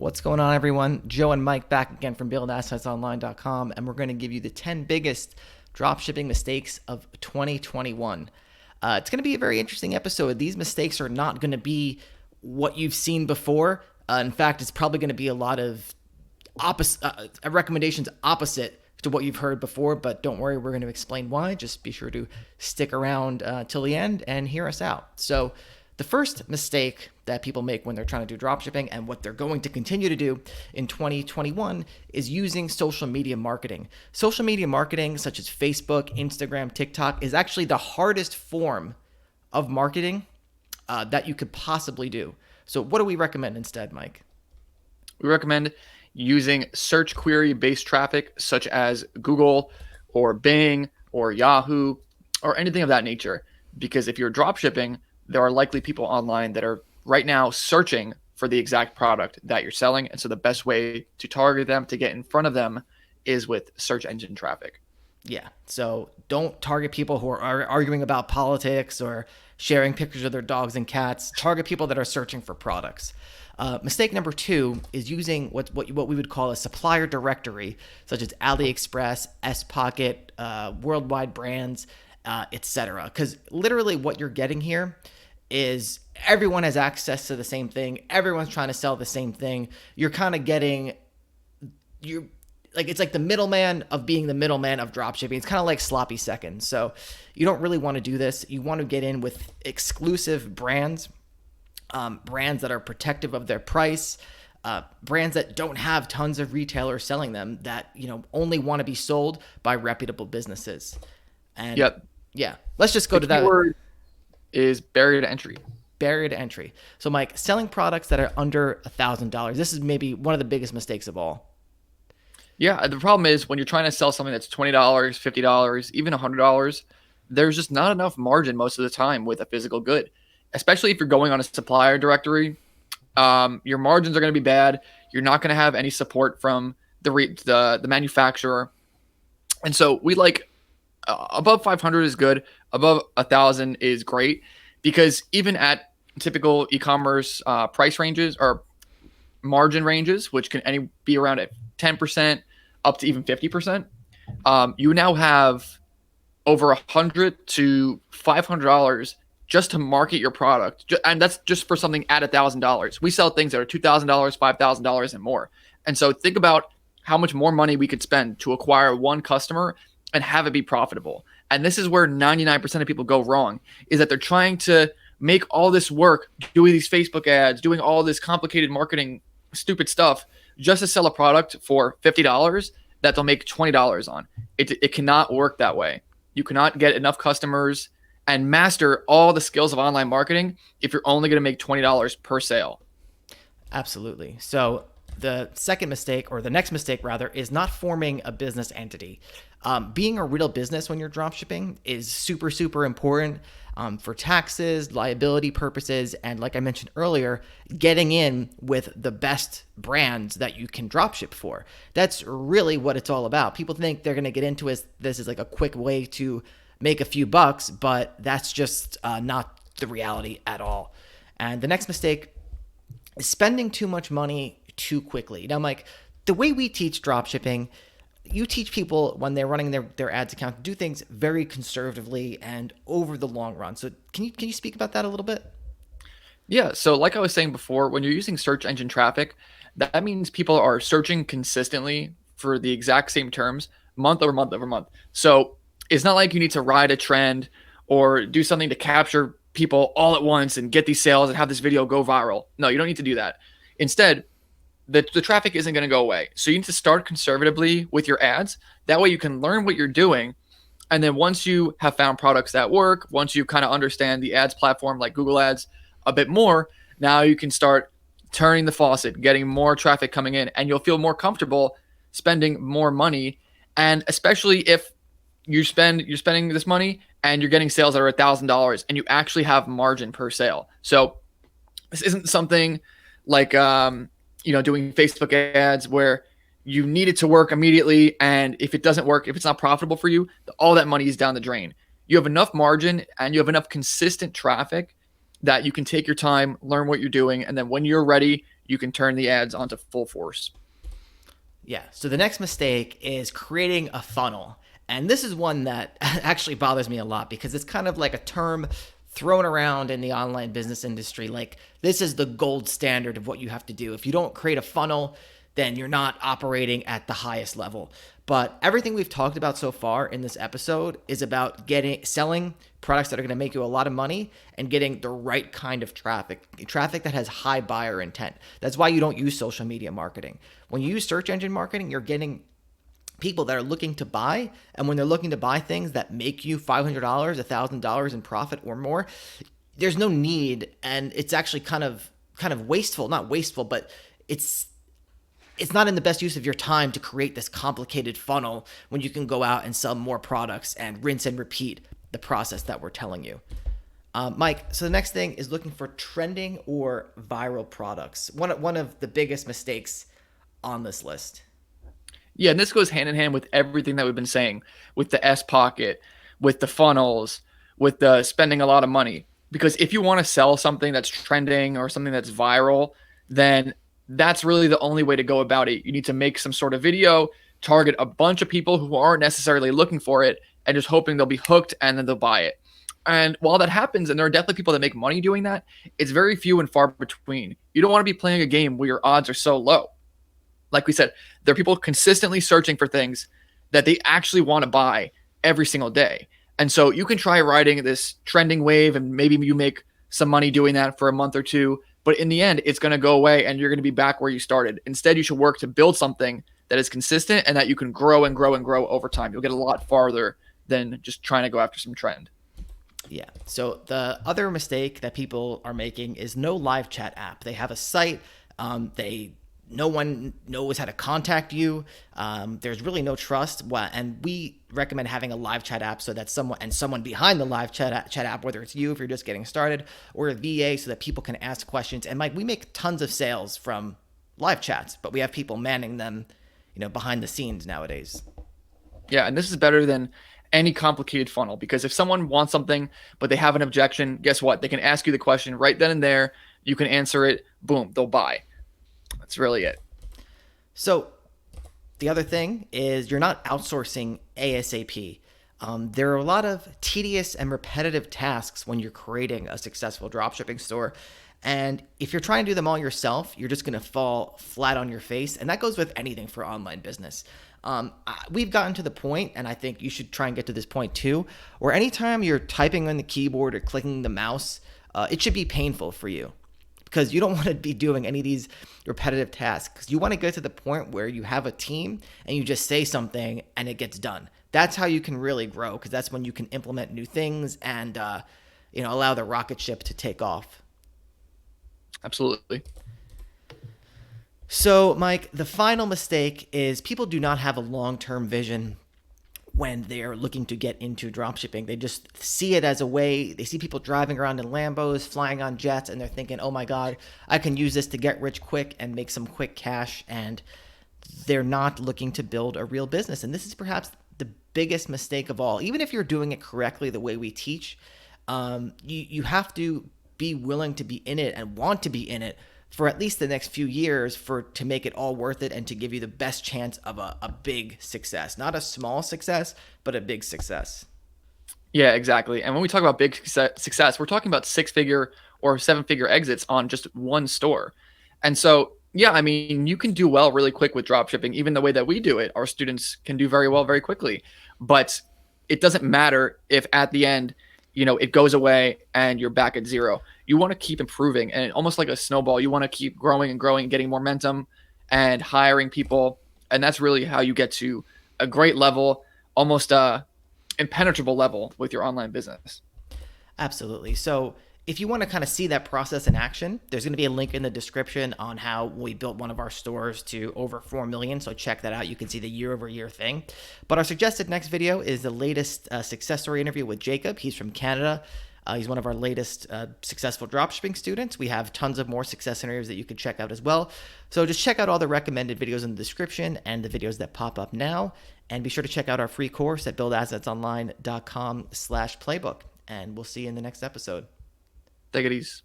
What's going on, everyone? Joe and Mike back again from buildassetsonline.com, and we're going to give you the 10 biggest dropshipping mistakes of 2021. It's going to be a very interesting episode. These mistakes are not going to be what you've seen before. In fact, it's probably going to be a lot of recommendations opposite to what you've heard before, but don't worry, we're going to explain why. Just be sure to stick around till the end and hear us out. So the first mistake that people make when they're trying to do dropshipping, and what they're going to continue to do in 2021, is using social media marketing. Social media marketing, such as Facebook, Instagram, TikTok, is actually the hardest form of marketing that you could possibly do. So what do we recommend instead, Mike? We recommend using search query based traffic such as Google or Bing or Yahoo or anything of that nature. Because if you're dropshipping, there are likely people online that are right now searching for the exact product that you're selling. And so the best way to target them, to get in front of them, is with search engine traffic. Yeah. So don't target people who are arguing about politics or sharing pictures of their dogs and cats. Target people that are searching for products. Mistake number 2 is using what we would call a supplier directory, such as AliExpress, SPOCKET, worldwide brands, etc. Because literally what you're getting here is everyone has access to the same thing. Everyone's trying to sell the same thing. You're kind of getting, it's like the middleman of being the middleman of dropshipping. It's kind of like sloppy seconds. So you don't really want to do this. You want to get in with exclusive brands, brands that are protective of their price, brands that don't have tons of retailers selling them, that only want to be sold by reputable businesses. And Yep. yeah, let's just go to that. Keyword is barrier to entry. Barrier to entry. So, Mike, selling products that are under $1,000. This is maybe one of the biggest mistakes of all. Yeah, the problem is when you're trying to sell something that's $20, $50, even $100, there's just not enough margin most of the time with a physical good, especially if you're going on a supplier directory. Your margins are going to be bad. You're not going to have any support from the manufacturer. And so we like above 500 is good. Above 1,000 is great, because even at typical e-commerce price ranges or margin ranges, which can be around at 10% up to even 50%, you now have over $100 to $500 just to market your product, and that's just for something at $1,000. We sell things that are $2,000, $5,000, and more. And so think about how much more money we could spend to acquire one customer and have it be profitable. And this is where 99% of people go wrong, is that they're trying to make all this work, doing these Facebook ads, doing all this complicated marketing, stupid stuff, just to sell a product for $50 that they'll make $20 on. It cannot work that way. You cannot get enough customers and master all the skills of online marketing if you're only going to make $20 per sale. Absolutely. So the second mistake, or the next mistake rather, is not forming a business entity. Being a real business when you're dropshipping is super, super important for taxes, liability purposes, and like I mentioned earlier, getting in with the best brands that you can dropship for. That's really what it's all about. People think they're going to get into this is like a quick way to make a few bucks, but that's just not the reality at all. And the next mistake is spending too much money too quickly. Now, Mike, the way we teach dropshipping, you teach people when they're running their ads account to do things very conservatively and over the long run. So can you speak about that a little bit? Yeah, so like I was saying before, when you're using search engine traffic, that means people are searching consistently for the exact same terms month over month over month. So it's not like you need to ride a trend or do something to capture people all at once and get these sales and have this video go viral. No, you don't need to do that. Instead, the traffic isn't going to go away. So you need to start conservatively with your ads. That way you can learn what you're doing. And then once you have found products that work, once you kind of understand the ads platform like Google Ads a bit more, now you can start turning the faucet, getting more traffic coming in, and you'll feel more comfortable spending more money. And especially if you're spending this money and you're getting sales that are $1,000 and you actually have margin per sale. So this isn't something like doing Facebook ads where you need it to work immediately, and if it doesn't work, if it's not profitable for you, all that money is down the drain. You have enough margin and you have enough consistent traffic that you can take your time, learn what you're doing, and then when you're ready, you can turn the ads onto full force. Yeah. So the next mistake is creating a funnel. And this is one that actually bothers me a lot because it's kind of like a term thrown around in the online business industry. Like, this is the gold standard of what you have to do. If you don't create a funnel, then you're not operating at the highest level. But everything we've talked about so far in this episode is about selling products that are going to make you a lot of money and getting the right kind of traffic that has high buyer intent. That's why you don't use social media marketing. When you use search engine marketing, you're getting people that are looking to buy, and when they're looking to buy things that make you $500, $1,000 in profit or more, there's no need, and it's actually kind of wasteful, not wasteful, but it's not in the best use of your time to create this complicated funnel when you can go out and sell more products and rinse and repeat the process that we're telling you. Mike, so the next thing is looking for trending or viral products. One of the biggest mistakes on this list. Yeah, and this goes hand in hand with everything that we've been saying, with the S pocket, with the funnels, with the spending a lot of money. Because if you want to sell something that's trending or something that's viral, then that's really the only way to go about it. You need to make some sort of video, target a bunch of people who aren't necessarily looking for it, and just hoping they'll be hooked and then they'll buy it. And while that happens, and there are definitely people that make money doing that, it's very few and far between. You don't want to be playing a game where your odds are so low. Like we said, there are people consistently searching for things that they actually want to buy every single day. And so you can try riding this trending wave and maybe you make some money doing that for a month or two. But in the end, it's going to go away and you're going to be back where you started. Instead, you should work to build something that is consistent and that you can grow and grow and grow over time. You'll get a lot farther than just trying to go after some trend. Yeah. So the other mistake that people are making is no live chat app. They have a site. No one knows how to contact you. There's really no trust. And we recommend having a live chat app so that someone behind the live chat app, whether it's you if you're just getting started, or a VA, so that people can ask questions. And Mike, we make tons of sales from live chats, but we have people manning them, behind the scenes nowadays. Yeah, and this is better than any complicated funnel, because if someone wants something but they have an objection, guess what? They can ask you the question right then and there. You can answer it. Boom, they'll buy. That's really it. So the other thing is you're not outsourcing ASAP. There are a lot of tedious and repetitive tasks when you're creating a successful dropshipping store. And if you're trying to do them all yourself, you're just going to fall flat on your face. And that goes with anything for online business. We've gotten to the point, and I think you should try and get to this point too, where anytime you're typing on the keyboard or clicking the mouse, it should be painful for you, because you don't want to be doing any of these repetitive tasks. Because you want to get to the point where you have a team and you just say something and it gets done. That's how you can really grow, because that's when you can implement new things and allow the rocket ship to take off. Absolutely. So, Mike, the final mistake is people do not have a long-term vision when they're looking to get into dropshipping. They just see it as a way. They see people driving around in Lambos, flying on jets, and they're thinking, oh my God, I can use this to get rich quick and make some quick cash. And they're not looking to build a real business. And this is perhaps the biggest mistake of all. Even if you're doing it correctly the way we teach, you have to be willing to be in it and want to be in it for at least the next few years to make it all worth it and to give you the best chance of a big success. Not a small success, but a big success. Yeah, exactly. And when we talk about big success, we're talking about 6-figure or 7-figure exits on just one store. And so, yeah, I mean, you can do well really quick with dropshipping. Even the way that we do it, our students can do very well very quickly. But it doesn't matter if at the end, it goes away and you're back at zero. You want to keep improving, and almost like a snowball, you want to keep growing and growing, getting momentum and hiring people. And that's really how you get to a great level, almost impenetrable level with your online business. Absolutely. So if you want to kind of see that process in action, there's going to be a link in the description on how we built one of our stores to over 4 million. So check that out. You can see the year-over-year thing. But our suggested next video is the latest success story interview with Jacob. He's from Canada. He's one of our latest successful dropshipping students. We have tons of more success interviews that you can check out as well. So just check out all the recommended videos in the description and the videos that pop up now. And be sure to check out our free course at buildassetsonline.com/playbook. And we'll see you in the next episode. Take it easy.